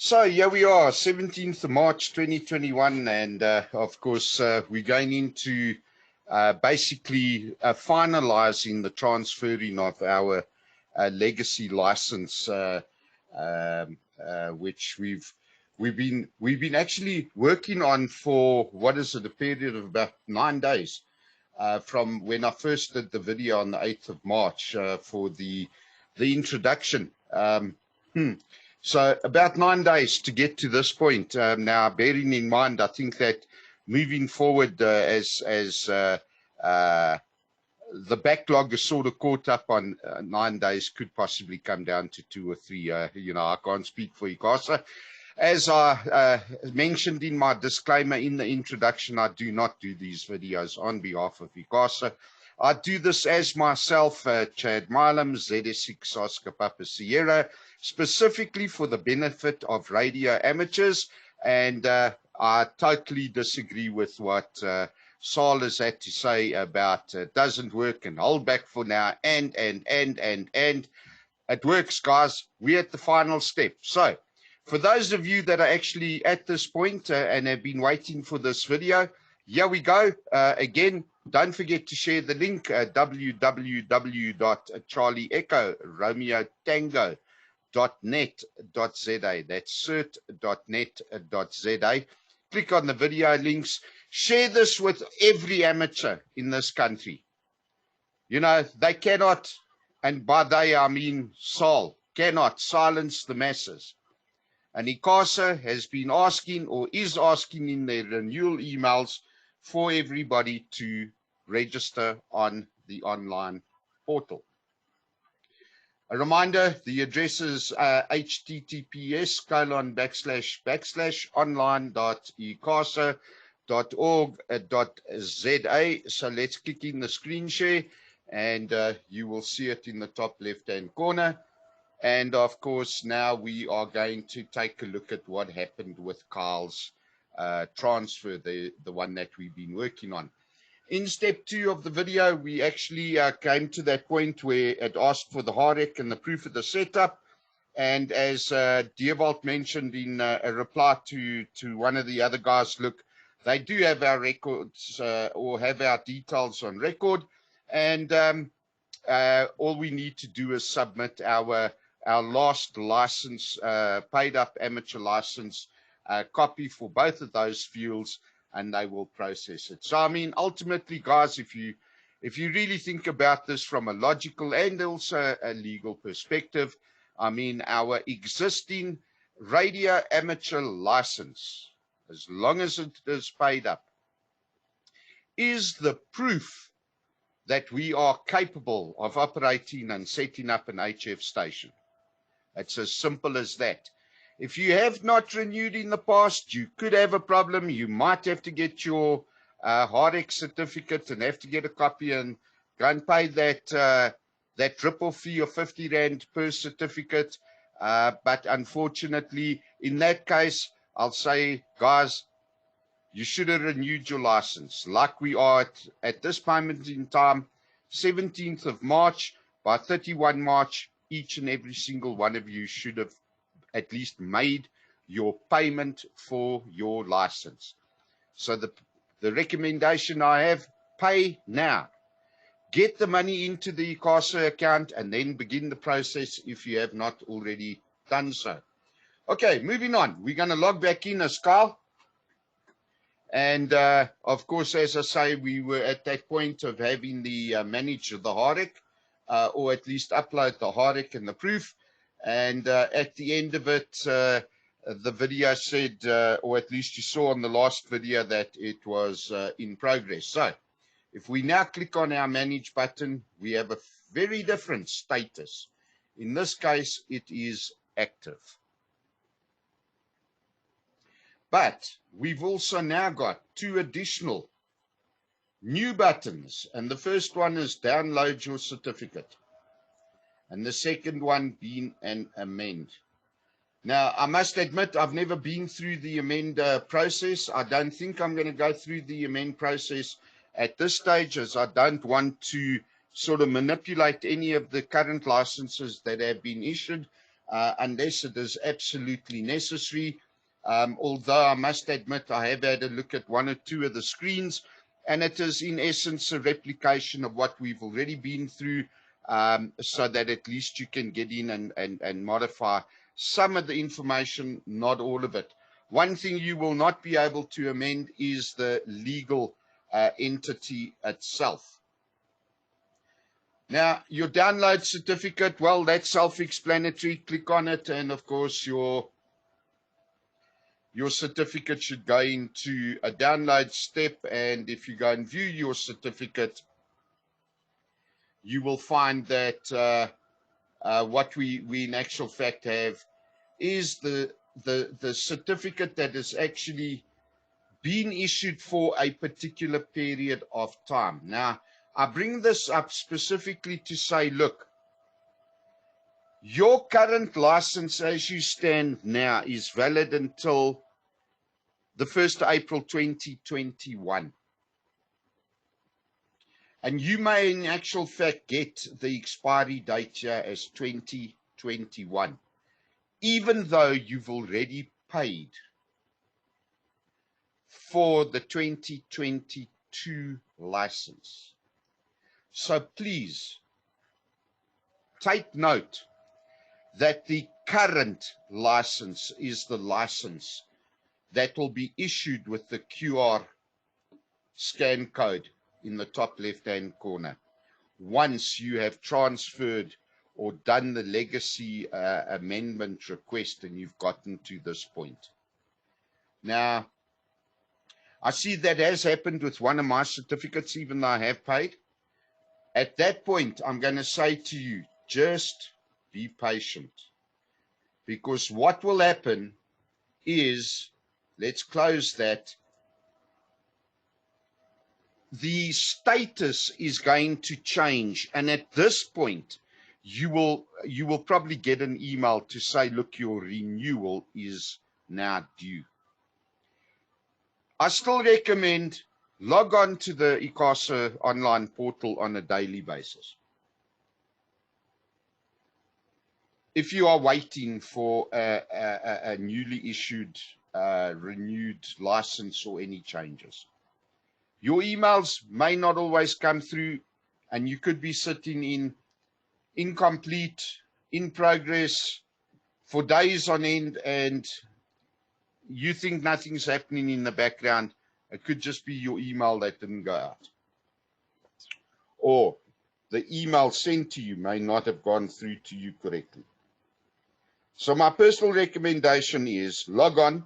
So here we are, 17th of March 2021, and of course we're going into basically finalizing the transferring of our legacy license, which we've been actually working on for what is it, a period of about 9 days from when I first did the video on the 8th of March for the introduction. So about 9 days to get to this point. Now, bearing in mind, I think that moving forward, as the backlog is sort of caught up on 9 days, could possibly come down to 2 or 3. I can't speak for ICASA. As I mentioned in my disclaimer in the introduction, I do not do these videos on behalf of ICASA. I do this as myself, Chad Milam, ZS6 Oscar Papa Sierra, specifically for the benefit of radio amateurs, and I totally disagree with what Saul has had to say about doesn't work and hold back for now, and it works, guys. We're at the final step. So for those of you that are actually at this point and have been waiting for this video, here we go. Again, don't forget to share the link, www.charlieecho.romeo-tango.net.za. That's cert.net.za. Click on the video links. Share this with every amateur in this country. You know, they cannot, and by they I mean Saul, cannot silence the masses. And ICASA has been asking, or is asking in their renewal emails, for everybody to register on the online portal. A reminder, the address is https://online.icasa.org.za. So let's click in the screen share, and you will see it in the top left-hand corner. And of course, now we are going to take a look at what happened with Carl's transfer, the one that we've been working on. In step 2 of the video, we actually came to that point where it asked for the HAREC and the proof of the setup. And as Dierwald mentioned in a reply to one of the other guys, look, they do have our records or have our details on record. And all we need to do is submit our last license, paid up amateur license copy for both of those fuels, and they will process it. So I mean, ultimately, guys, if you really think about this from a logical and also a legal perspective, I mean, our existing radio amateur license, as long as it is paid up, is the proof that we are capable of operating and setting up an HF station. It's as simple as that. If you have not renewed in the past, you could have a problem. You might have to get your HAREC certificate and have to get a copy and go and pay that triple fee of 50 Rand per certificate. But unfortunately, in that case, I'll say, guys, you should have renewed your license. Like we are at this moment in time, 17th of March, by 31 March, each and every single one of you should have at least made your payment for your license. So the recommendation I have, pay now. Get the money into the ICASA account and then begin the process if you have not already done so. Okay, moving on. We're going to log back in as Carl. And of course, as I say, we were at that point of having the manage the HAREC, or at least upload the HAREC and the proof. And at the end of it, the video said, or at least you saw on the last video, that it was in progress. So if we now click on our manage button, we have a very different status. In this case, it is active. But we've also now got 2 additional new buttons. And the first one is download your certificate. And the second one being an amend. Now, I must admit, I've never been through the amend process. I don't think I'm going to go through the amend process at this stage, as I don't want to sort of manipulate any of the current licenses that have been issued. unless it is absolutely necessary. Although I must admit I have had a look at one or two of the screens, and it is in essence a replication of what we've already been through, so that at least you can get in and modify some of the information, not all of it. One thing you will not be able to amend is the legal entity itself. Now, your download certificate, well, that's self-explanatory. Click on it, and of course, your certificate should go into a download step. And if you go and view your certificate, you will find that what we in actual fact have is the certificate that has actually been issued for a particular period of time. Now, I bring this up specifically to say, look, your current license as you stand now is valid until the 1st of April 2021. And you may in actual fact get the expiry date here as 2021, even though you've already paid for the 2022 license. So please take note that the current license is the license that will be issued with the QR scan code in the top left-hand corner once you have transferred or done the legacy amendment request and you've gotten to this point. Now, I see that has happened with one of my certificates, even though I have paid. At that point, I'm going to say to you, just be patient. Because what will happen is, let's close that, the status is going to change. And at this point, you will probably get an email to say, look, your renewal is now due. I still recommend log on to the ICASA online portal on a daily basis. If you are waiting for a newly issued, renewed license or any changes, your emails may not always come through, and you could be sitting in incomplete, in progress for days on end, and you think nothing's happening in the background. It could just be your email that didn't go out. Or the email sent to you may not have gone through to you correctly. So my personal recommendation is log on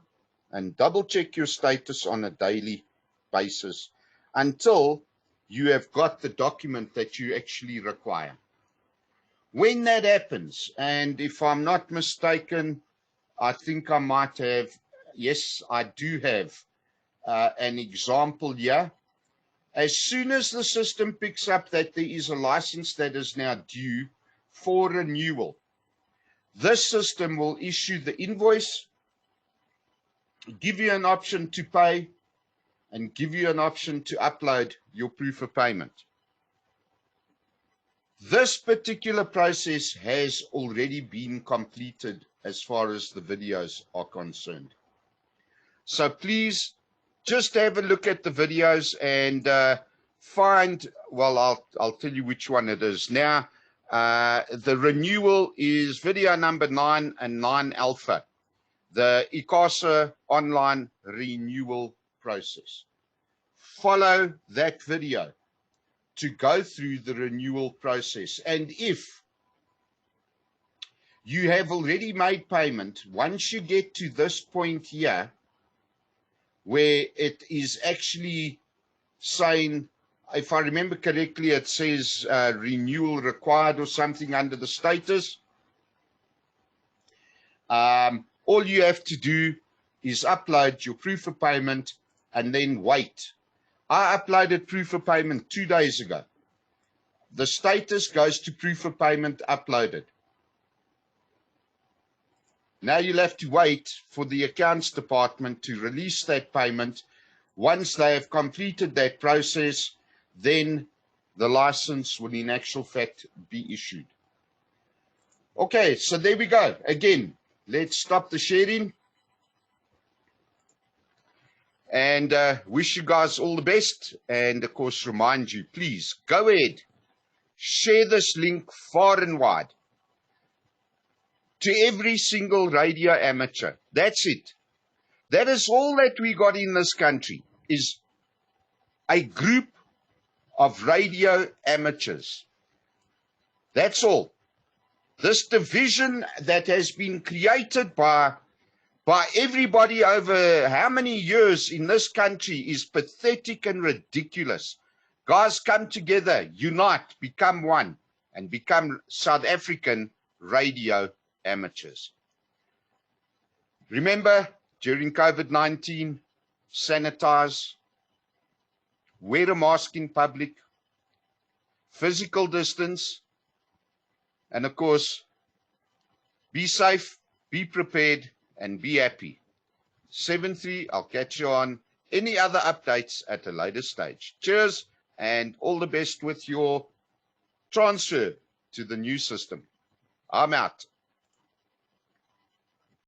and double check your status on a daily basis until you have got the document that you actually require. When that happens, and if I'm not mistaken, I think I might have, yes, I do have an example here. As soon as the system picks up that there is a license that is now due for renewal, this system will issue the invoice, give you an option to pay, and give you an option to upload your proof of payment. This particular process has already been completed as far as the videos are concerned. So please just have a look at the videos and find, well, I'll tell you which one it is now. The renewal is video number 9 and 9 alpha, the ICASA online renewal process. Follow that video to go through the renewal process. And if you have already made payment, once you get to this point here, where it is actually saying, if I remember correctly, it says renewal required or something under the status. All you have to do is upload your proof of payment and then wait. I uploaded proof of payment 2 days ago. The status goes to proof of payment uploaded. Now you'll have to wait for the accounts department to release that payment. Once they have completed that process, then the license will in actual fact be issued. Okay, so there we go. Again, let's stop the sharing. And wish you guys all the best. And of course, remind you, please go ahead, share this link far and wide to every single radio amateur. That's it. That is all that we got in this country, is a group of radio amateurs. That's all. This division that has been created by everybody over how many years in this country is pathetic and ridiculous. Guys, come together, unite, become one, and become South African radio amateurs. Remember, during COVID-19, sanitize, wear a mask in public, physical distance, and of course, be safe, be prepared, and be happy. 7-3, I'll catch you on any other updates at a later stage. Cheers, and all the best with your transfer to the new system. I'm out.